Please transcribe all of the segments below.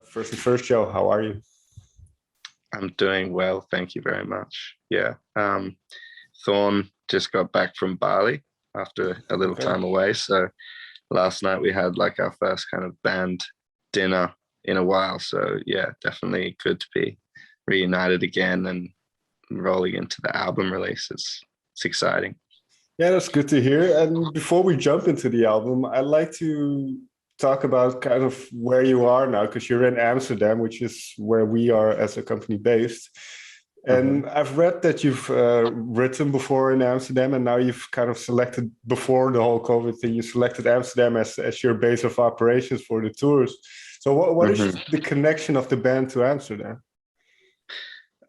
First and first, Joe, how are you? I'm doing well, thank you very much. Yeah, Thorn just got back from Bali after a little Okay. time away. So last night we had like our first kind of band dinner in a while. So yeah, definitely good to be reunited again and rolling into the album release. It's exciting. Yeah, that's good to hear. And before we jump into the album, I'd like to talk about kind of where you are now, because you're in Amsterdam, which is where we are as a company based. Mhm. And I've read that you've written before in Amsterdam, and now you've kind of selected, before the whole COVID thing, you selected Amsterdam as your base of operations for the tours. So what is Mhm. the connection of the band to Amsterdam?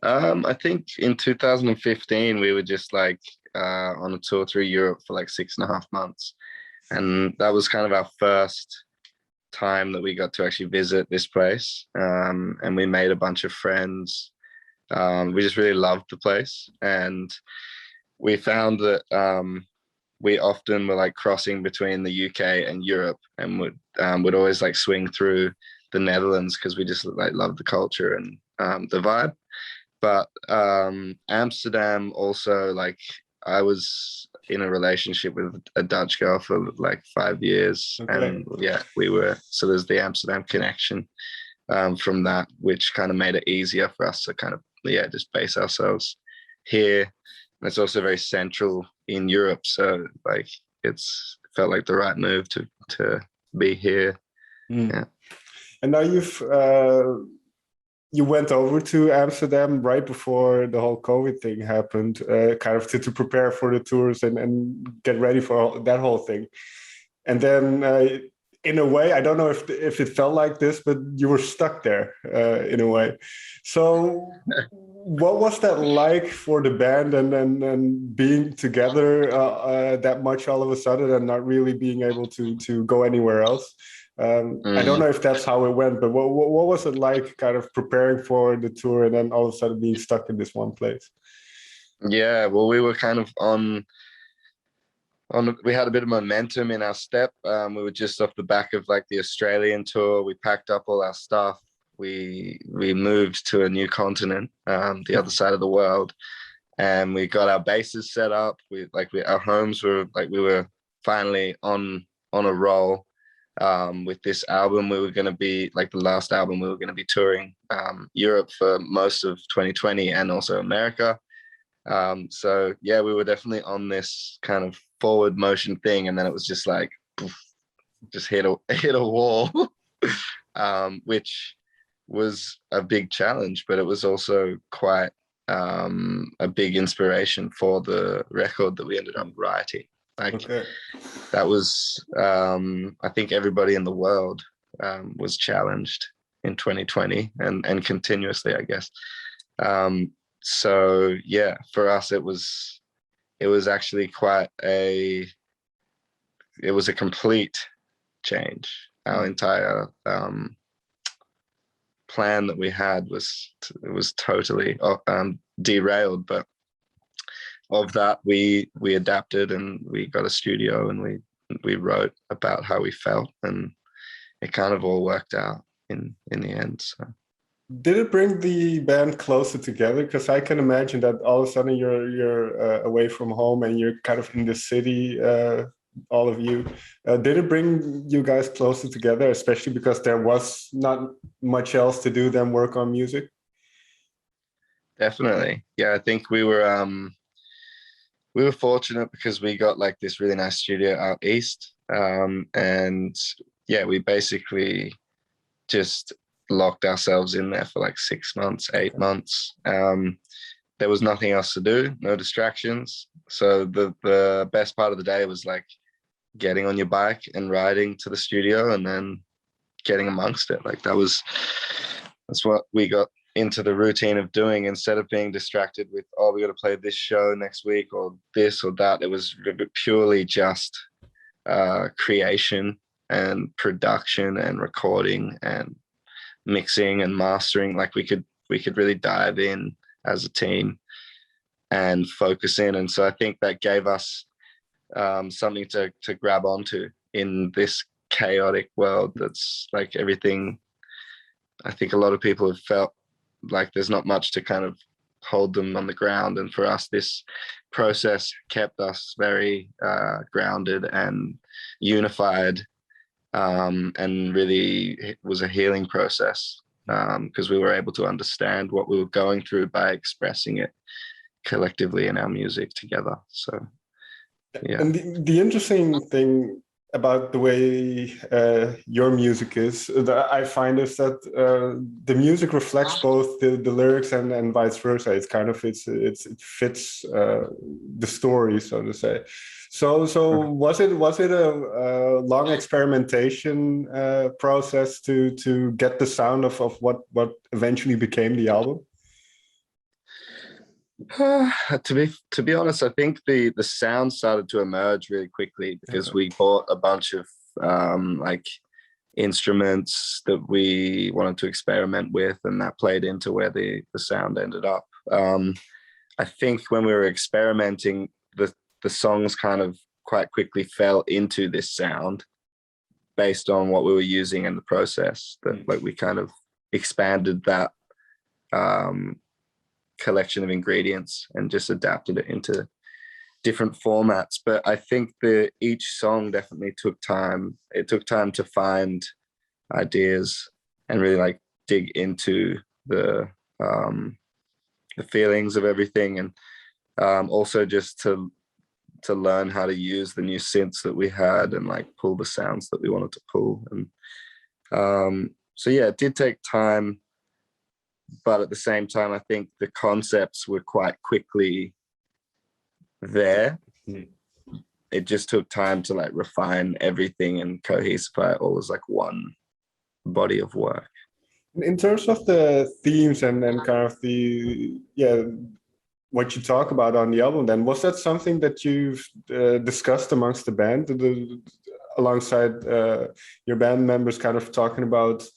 I think in 2015 we were just like on a tour through Europe for like 6.5 months, and that was kind of our first time that we got to actually visit this place. And we made a bunch of friends. We just really loved the place, and we found that we often were like crossing between the UK and Europe, and would always like swing through the Netherlands because we just like loved the culture and the vibe. But Amsterdam also, like, I was in a relationship with a Dutch girl for like 5 years, Okay. and yeah, so there's the Amsterdam connection from that, which kind of made it easier for us to kind of just base ourselves here. And it's also very central in Europe, so like it's felt like the right move to be here. Mm. Yeah. And now you went over to Amsterdam right before the whole COVID thing happened, kind of to prepare for the tours and get ready for that whole thing. And then, in a way, I don't know if it felt like this, but you were stuck there in a way. So, what was that like for the band and being together that much all of a sudden and not really being able to go anywhere else? I don't Mm. know if that's how it went, but what was it like kind of preparing for the tour and then all of a sudden being stuck in this one place? Yeah, well, we were kind of we had a bit of momentum in our step. We were just off the back of like the Australian tour. We packed up all our stuff. We moved to a new continent, the other side of the world, and we got our bases set up. Our homes were like, we were finally on a roll. With this album, we were going to be like the last album. We were going to be touring Europe for most of 2020 and also America. So yeah, we were definitely on this kind of forward motion thing, and then it was just like poof, just hit a hit a wall, which was a big challenge, but it was also quite a big inspiration for the record that we ended up writing. Like, Okay. that was I think everybody in the world was challenged in 2020 and continuously, I guess. So yeah, for us it was actually it was a complete change. Our Mm. entire plan that we had was totally derailed, but of that we adapted, and we got a studio, and we wrote about how we felt, and it kind of all worked out in the end. So Did it bring the band closer together? Because I can imagine that all of a sudden you're away from home and you're kind of in the city, all of you. Did it bring you guys closer together, especially because there was not much else to do than work on music? definitely, yeah, I think we were fortunate because we got like this really nice studio out east, and yeah, we basically just locked ourselves in there for like 6 months, 8 months. There was nothing else to do, no distractions. So the best part of the day was like getting on your bike and riding to the studio, and then getting amongst it. Like that's what we got into the routine of doing, instead of being distracted with, oh, we got to play this show next week or this or that. It was purely just creation and production and recording and mixing and mastering. Like, we could really dive in as a team and focus in. And so I think that gave us something to grab onto in this chaotic world that's like everything I think a lot of people have felt like there's not much to kind of hold them on the ground. And for us, this process kept us very grounded and unified, and really it was a healing process, because we were able to understand what we were going through by expressing it collectively in our music together. So yeah. And the interesting thing about the way your music is, that I find, is that the music reflects both the lyrics and vice versa. It's kind of it fits the story, so to say. So was it a long experimentation process to get the sound of what eventually became the album? To be honest, I think the sound started to emerge really quickly because we bought a bunch of like instruments that we wanted to experiment with, and that played into where the sound ended up. I think when we were experimenting, the songs kind of quite quickly fell into this sound based on what we were using in the process. That like we kind of expanded that collection of ingredients and just adapted it into different formats. But I think that each song definitely took time. It took time to find ideas and really like dig into the feelings of everything, and also just to learn how to use the new synths that we had and like pull the sounds that we wanted to pull. And so yeah, it did take time, but at the same time, I think the concepts were quite quickly there. It just took time to like refine everything and cohesify it all as like one body of work. In terms of the themes and kind of the what you talk about on the album, then was that something that you've discussed amongst the band, alongside your band members, kind of talking about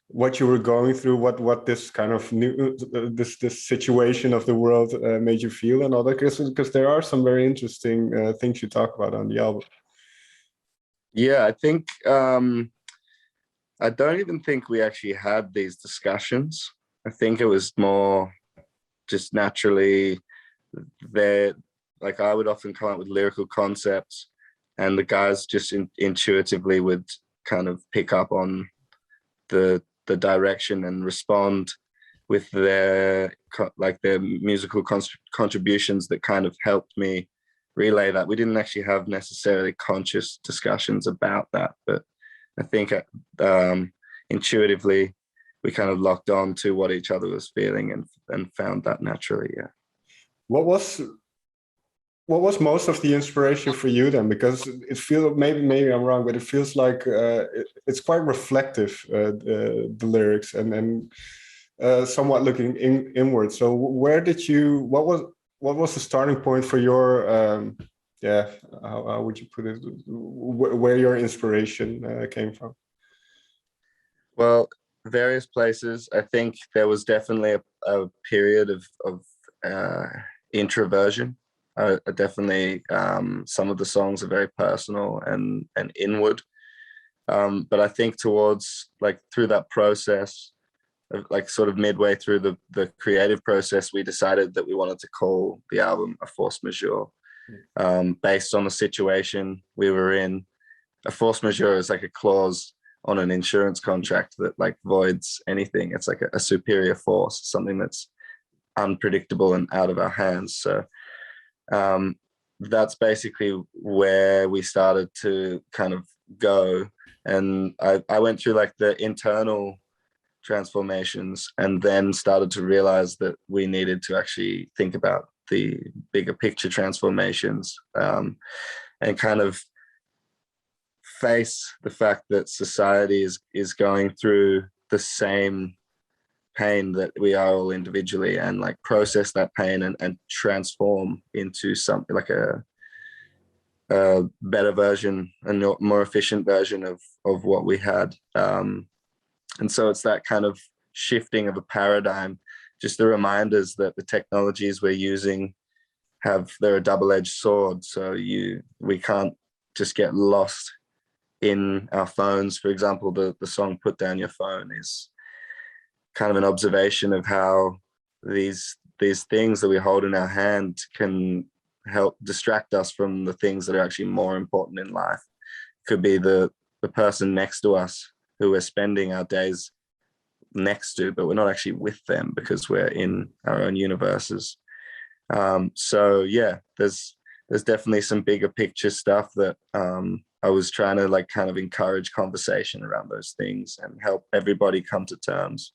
what you were going through, what this kind of new this situation of the world made you feel, and all that? Because there are some very interesting things you talk about on the album. Yeah, I think I don't even think we actually had these discussions. I think it was more just naturally there. Like I would often come up with lyrical concepts, and the guys just intuitively would kind of pick up on the direction and respond with their musical contributions that kind of helped me relay that. We didn't actually have necessarily conscious discussions about that, but I think intuitively we kind of locked on to what each other was feeling and found that naturally. Yeah. What was most of the inspiration for you then? Because it feels, maybe I'm wrong, but it feels like it's quite reflective, the lyrics, and somewhat looking inward. So where did you? What was the starting point for your? How would you put it? Where your inspiration came from? Well, various places. I think there was definitely a period of introversion. Definitely, some of the songs are very personal and inward. But I think towards like through that process, like sort of midway through the creative process, we decided that we wanted to call the album A Force Majeure, based on the situation we were in. A force majeure is like a clause on an insurance contract that like voids anything. It's like a superior force, something that's unpredictable and out of our hands. So that's basically where we started to kind of go. And I went through like the internal transformations and then started to realize that we needed to actually think about the bigger picture transformations, and kind of face the fact that society is going through the same pain that we are all individually, and like process that pain and transform into something like a better version, a more efficient version of what we had. And so it's that kind of shifting of a paradigm, just the reminders that the technologies we're using they're a double-edged sword. So we can't just get lost in our phones. For example, the song Put Down Your Phone is kind of an observation of how these things that we hold in our hand can help distract us from the things that are actually more important in life. Could be the person next to us who we're spending our days next to, but we're not actually with them because we're in our own universes. So yeah, there's definitely some bigger picture stuff that I was trying to like kind of encourage conversation around those things and help everybody come to terms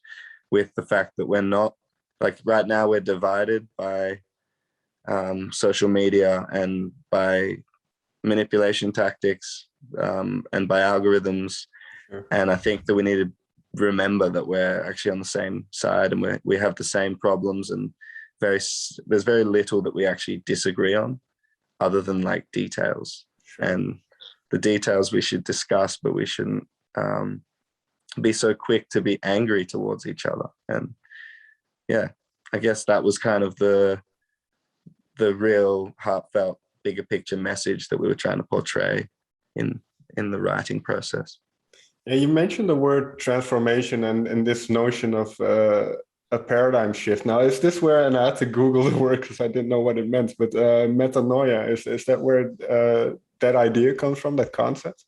with the fact that we're not, like right now we're divided by social media and by manipulation tactics and by algorithms. Sure. And I think that we need to remember that we're actually on the same side and we have the same problems, and there's very little that we actually disagree on other than like details. Sure. And the details we should discuss, but we shouldn't be so quick to be angry towards each other. And yeah, I guess that was kind of the real heartfelt bigger picture message that we were trying to portray in the writing process. Yeah, you mentioned the word transformation and this notion of a paradigm shift. Now, is this where, and I had to Google the word because I didn't know what it meant, but metanoia, is that where that idea comes from, that concept?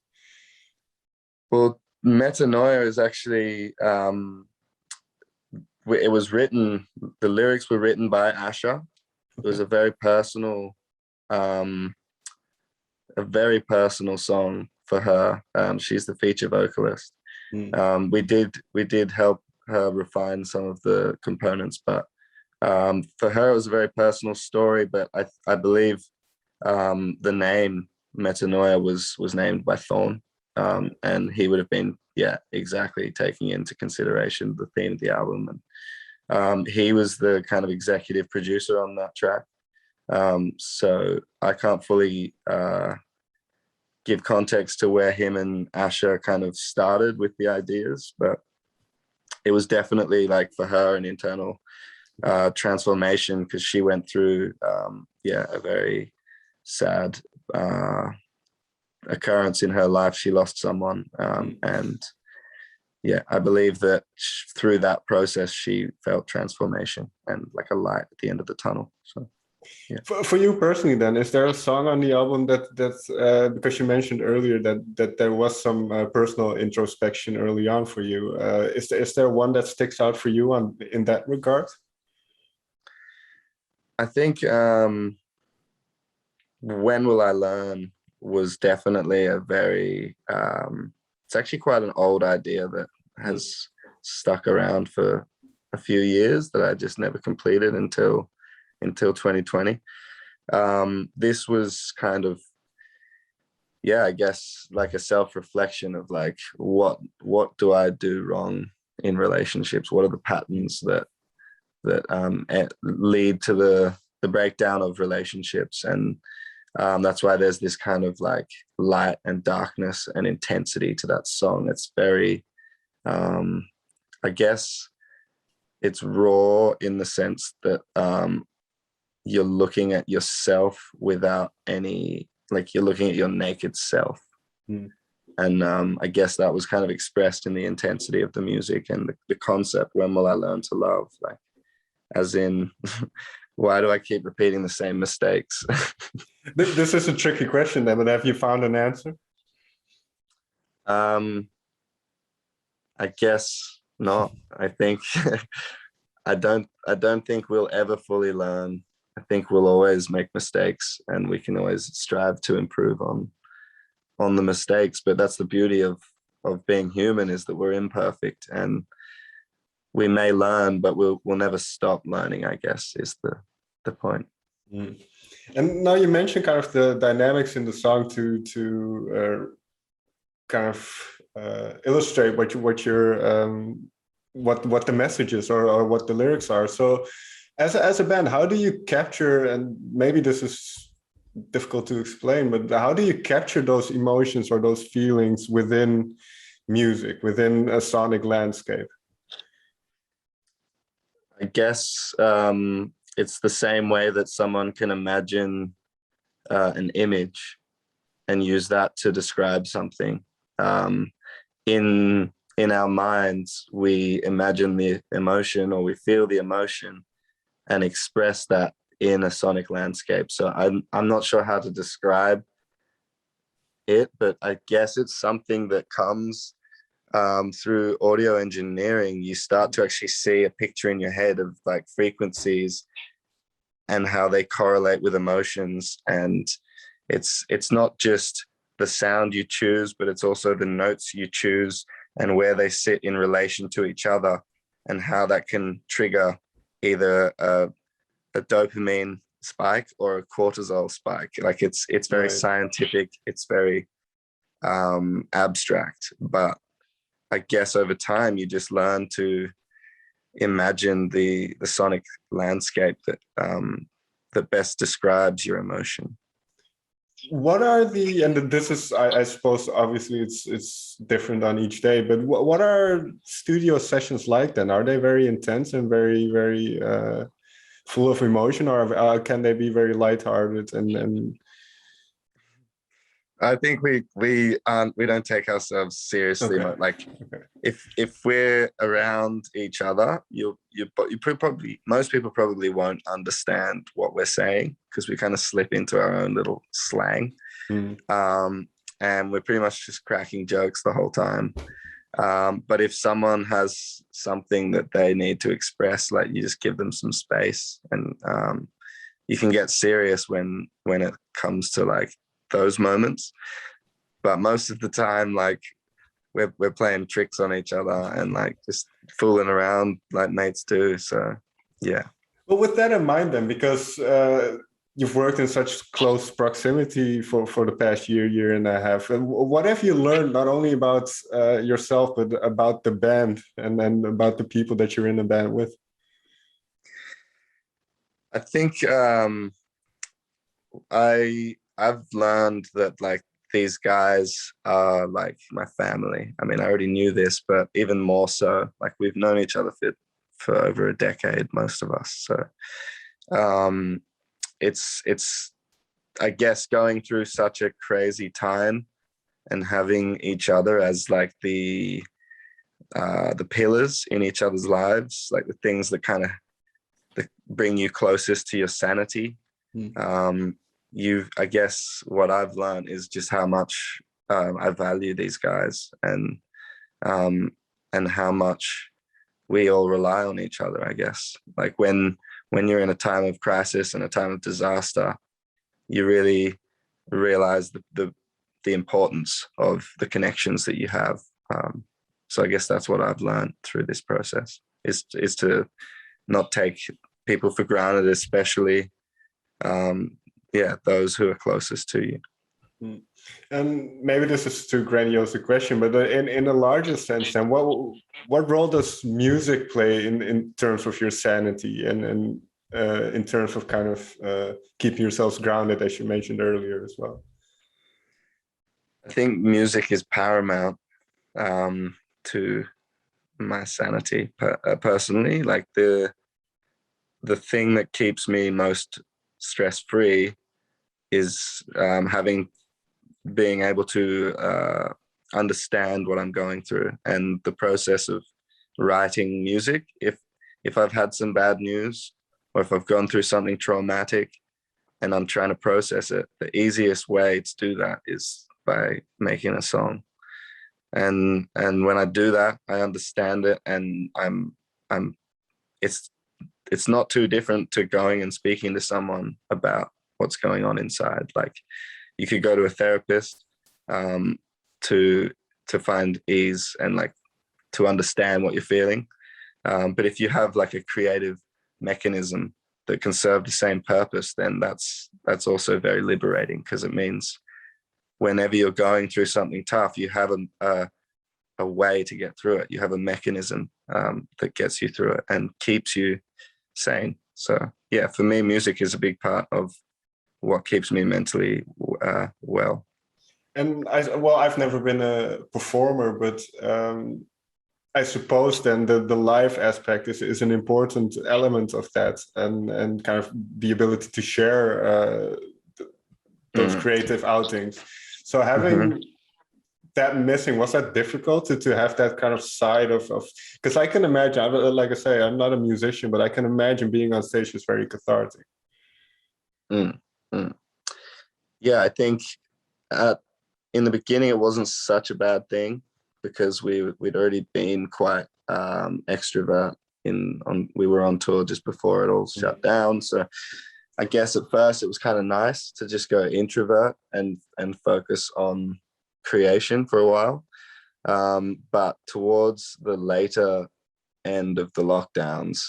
Well, metanoia is actually, it was written, the lyrics were written by Asha. It was a very personal song for her. She's the feature vocalist. We did help her refine some of the components, but for her it was a very personal story. But I believe the name Metanoia was named by Thorn, and he would have been exactly taking into consideration the theme of the album, and he was the kind of executive producer on that track. So I can't fully give context to where him and Asha kind of started with the ideas, but it was definitely like for her an internal transformation, because she went through a very sad occurrence in her life. She lost someone, and I believe that through that process she felt transformation and like a light at the end of the tunnel. So yeah. For you personally, then, is there a song on the album that's because you mentioned earlier that there was some personal introspection early on for you? Is there one that sticks out for you in that regard? I think When Will I Learn was definitely a very it's actually quite an old idea that has stuck around for a few years that I just never completed until 2020. This was kind of, I guess like a self-reflection of like, what do I do wrong in relationships? What are the patterns that lead to the breakdown of relationships? And that's why there's this kind of like light and darkness and intensity to that song. It's very, I guess it's raw in the sense that you're looking at yourself without any, like you're looking at your naked self. And I guess that was kind of expressed in the intensity of the music and the concept, when will I learn to love? Like, as in, why do I keep repeating the same mistakes? This is a tricky question then, but have you found an answer? I guess not. I think I don't think we'll ever fully learn. I think we'll always make mistakes, and we can always strive to improve on the mistakes. But that's the beauty of being human, is that we're imperfect, and we may learn, but we'll never stop learning, I guess, is the point. And now you mentioned kind of the dynamics in the song to kind of illustrate what the message is or what the lyrics are. So as a band, how do you capture, and maybe this is difficult to explain, but how do you capture those emotions or those feelings within music, within a sonic landscape? I guess it's the same way that someone can imagine an image and use that to describe something. In in our minds, we imagine the emotion or we feel the emotion and express that in a sonic landscape. So I'm not sure how to describe it, but I guess it's something that comes through audio engineering. You start to actually see a picture in your head of like frequencies and how they correlate with emotions. And it's not just the sound you choose, but it's also the notes you choose and where they sit in relation to each other, and how that can trigger either a dopamine spike or a cortisol spike. Like it's very Right. scientific, it's very abstract, but I guess over time you just learn to imagine the sonic landscape that best describes your emotion. What are and this is, I suppose, obviously it's different on each day, but what are studio sessions like then? Are they very intense and very, very full of emotion, or can they be very lighthearted and I think we don't take ourselves seriously. okay. Like Okay. if we're around each other, you probably, most people probably won't understand what we're saying because we kind of slip into our own little slang. And we're pretty much just cracking jokes the whole time. But if someone has something that they need to express, like you just give them some space, and you can get serious when it comes to like those moments. But most of the time, like we're playing tricks on each other and like just fooling around like mates do. So yeah. Well, with that in mind then, because you've worked in such close proximity for the past year and a half, what have you learned not only about yourself, but about the band and then about the people that you're in the band with? I think I've learned that like these guys are like my family. I mean, I already knew this, but even more so, like we've known each other for over a decade, most of us. So it's I guess going through such a crazy time and having each other as like the pillars in each other's lives, like the things that kind of that bring you closest to your sanity. I guess what I've learned is just how much I value these guys, and how much we all rely on each other. I guess like when you're in a time of crisis and a time of disaster, you really realize the importance of the connections that you have. So I guess that's what I've learned through this process is to not take people for granted, especially those who are closest to you. And maybe this is too grandiose a question, but in a larger sense, then what role does music play in terms of your sanity and in terms of kind of keeping yourselves grounded, as you mentioned earlier as well? I think music is paramount to my sanity personally. Like the thing that keeps me most stress-free is being able to understand what I'm going through, and the process of writing music. If I've had some bad news, or if I've gone through something traumatic and I'm trying to process it, the easiest way to do that is by making a song. And when I do that, I understand it, and it's not too different to going and speaking to someone about what's going on inside. Like you could go to a therapist to find ease and like to understand what you're feeling. But if you have like a creative mechanism that can serve the same purpose, then that's also very liberating, because it means whenever you're going through something tough, you have a way to get through it. You have a mechanism that gets you through it and keeps you sane. So yeah, for me, music is a big part of what keeps me mentally well. And I've never been a performer, but I suppose then the live aspect is an important element of that, and kind of the ability to share those creative outings. So having that missing? Was that difficult to have that kind of side of, because I can imagine, like I say, I'm not a musician, but I can imagine being on stage is very cathartic. Mm, mm. Yeah, I think in the beginning it wasn't such a bad thing because we'd already been quite extrovert we were on tour just before it all shut down. So I guess at first it was kind of nice to just go introvert and focus on creation for a while. But towards the later end of the lockdowns,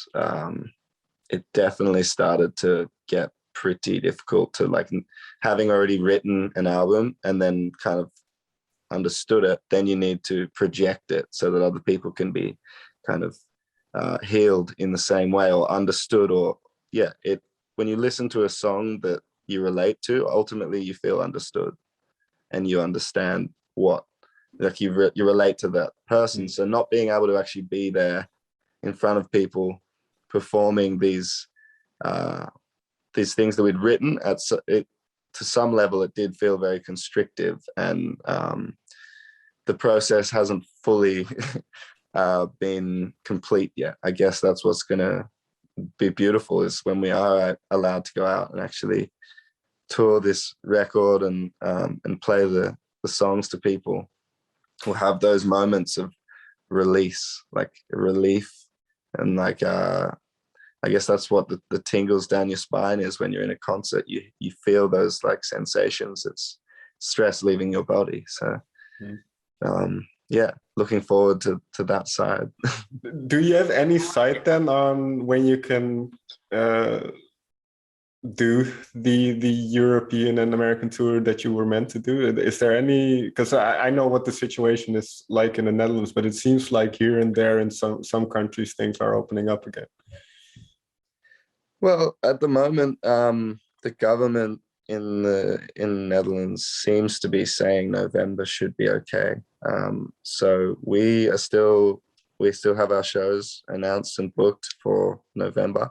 it definitely started to get pretty difficult to, like, having already written an album and then kind of understood it, then you need to project it so that other people can be kind of healed in the same way or understood, or when you listen to a song that you relate to, ultimately you feel understood and you understand what, like, you relate to that person. So not being able to actually be there in front of people performing these things that we'd written, to some level it did feel very constrictive, and the process hasn't fully been complete yet. I guess that's what's gonna be beautiful, is when we are allowed to go out and actually tour this record and play the songs to people. We'll have those moments of release, like relief, and like I guess that's what the tingles down your spine is when you're in a concert. You feel those, like, sensations. It's stress leaving your body. So looking forward to that side. Do you have any sight then on when you can do the European and American tour that you were meant to do? Is there any, because I know what the situation is like in the Netherlands, but it seems like here and there in some countries things are opening up again. Well, at the moment, the government in the Netherlands seems to be saying November should be okay. So we still have our shows announced and booked for November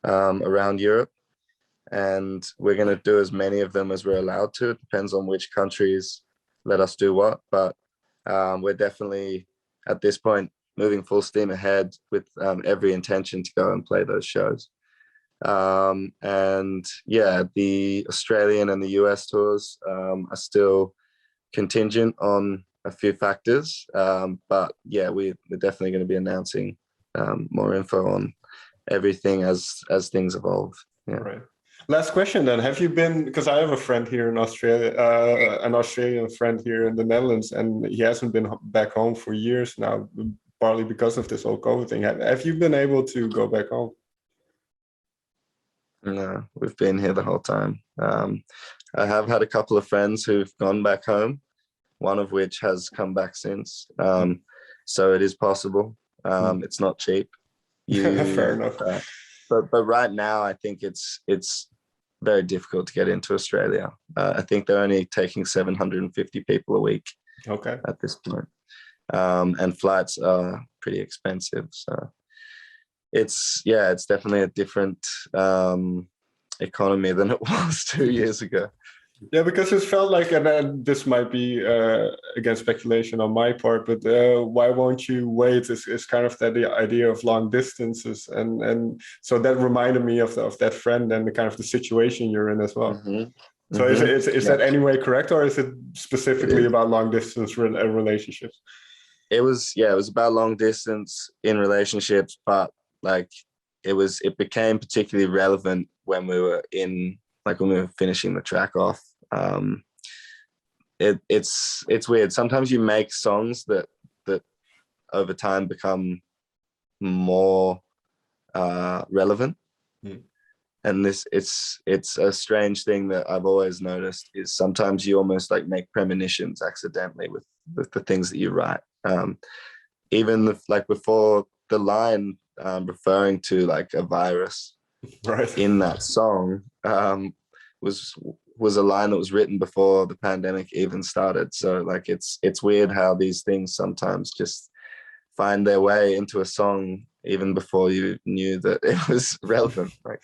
around Europe, and we're going to do as many of them as we're allowed to. It depends on which countries let us do what, but we're definitely at this point moving full steam ahead with every intention to go and play those shows. And yeah, the Australian and the US tours are still contingent on a few factors, but yeah, we're definitely going to be announcing more info on everything as things evolve. Yeah. Right. Last question then. Have you been, because I have a friend here in Australia, an Australian friend here in the Netherlands, and he hasn't been back home for years now, partly because of this whole COVID thing. Have you been able to go back home? No, we've been here the whole time. I have had a couple of friends who've gone back home, one of which has come back since. So it is possible. It's not cheap. Fair enough. But right now, I think it's very difficult to get into Australia. I think they're only taking 750 people a week. Okay. At this point. And flights are pretty expensive. So it's definitely a different economy than it was 2 years ago. Yeah, because it felt like, and this might be again speculation on my part, but why won't you wait? Is kind of that the idea of long distances, and so that reminded me of that friend and the kind of the situation you're in as well. Mm-hmm. So is that anyway correct, or is it specifically about long distance relationships? It was about long distance in relationships, but like it became particularly relevant when we were finishing the track off. It's weird. Sometimes you make songs that over time become more relevant. And it's a strange thing that I've always noticed, is sometimes you almost like make premonitions accidentally with the things that you write. Even before the line referring to like a virus right in that song was a line that was written before the pandemic even started. So like it's weird how these things sometimes just find their way into a song even before you knew that it was relevant. Like,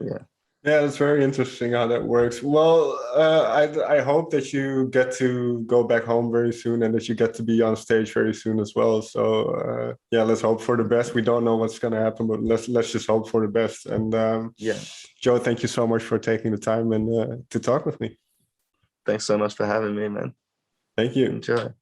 yeah. Yeah, that's very interesting how that works. Well, I hope that you get to go back home very soon and that you get to be on stage very soon as well. So yeah, let's hope for the best. We don't know what's going to happen, but let's just hope for the best. And Yeah. Joe, thank you so much for taking the time and to talk with me. Thanks so much for having me, man. Thank you. Enjoy.